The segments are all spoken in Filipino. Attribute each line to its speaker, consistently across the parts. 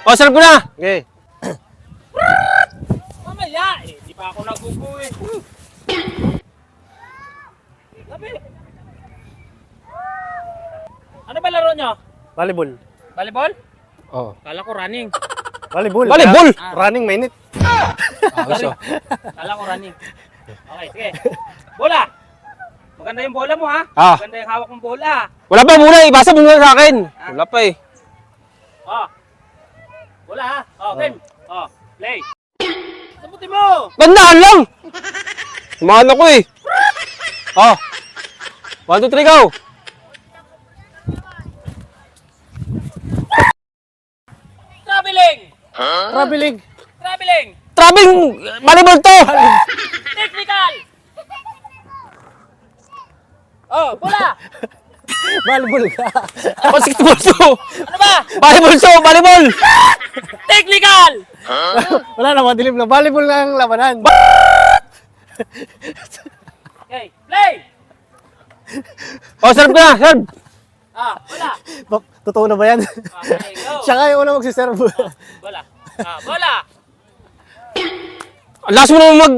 Speaker 1: O, sarap ko na.
Speaker 2: Okay.
Speaker 3: Mamaya eh, di pa ako naguguwi. Sabi. Ano ba laro nyo?
Speaker 2: Volleyball.
Speaker 3: Volleyball?
Speaker 2: Oh.
Speaker 3: Kala ko running.
Speaker 2: Volleyball.
Speaker 1: Volleyball?
Speaker 2: Running mainit.
Speaker 3: Kala ko running. Okay, sige. Bola! Maganda yung bola mo ha?
Speaker 1: Ah.
Speaker 3: Maganda yung hawak mong bola.
Speaker 1: Wala pa muna, ibasa mo muna sa akin. Wala pa eh.
Speaker 3: Oh. Bola ha? Oh, game. Oh, play. Sabutin mo!
Speaker 1: Gandaan lang! Sumahan ako eh. Oh. 1, 2, 3, go!
Speaker 3: Traveling!
Speaker 2: Traveling.
Speaker 3: Traveling!
Speaker 1: Traveling! Volleyball to!
Speaker 3: Technical! Oh, bola!
Speaker 2: Volleyball ka.
Speaker 1: Basketball to!
Speaker 3: Ano ba?
Speaker 1: Volleyball to! Volleyball!
Speaker 3: Technical!
Speaker 2: Wala na, madilim na. Volleyball na ang labanan.
Speaker 3: Okay, play!
Speaker 1: O, serve ko na, serve!
Speaker 3: Ah, bola!
Speaker 2: Totoo na ba yan?
Speaker 3: Okay, go!
Speaker 2: Siya nga yung una magsiserve.
Speaker 3: Bola! Ah, bola!
Speaker 1: Ang lakas mo naman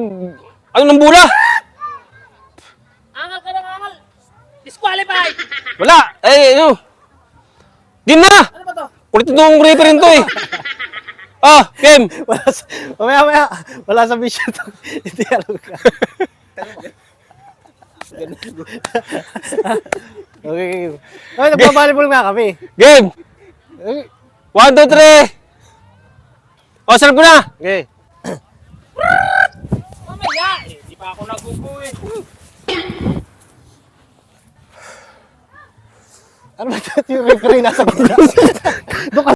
Speaker 1: ano ng bola?
Speaker 3: Angal ka ng angal! Disqualified!
Speaker 1: Wala! Eh, ano? Game na!
Speaker 3: Ano ba to?
Speaker 1: Kulit itong referee rin to eh. Ah, game!
Speaker 2: Wala sa, mamaya. Wala sa vision to. Hindi alam ka. Okay. Ay, nagpa-volleyball nga kami.
Speaker 1: Game!
Speaker 2: Okay.
Speaker 1: 1, 2, 3! O, serve ko na!
Speaker 2: Okay.
Speaker 3: Mamaya eh, di pa ako naguguwi.
Speaker 2: Ano ba ito yung referee nasa gitna? Doon ka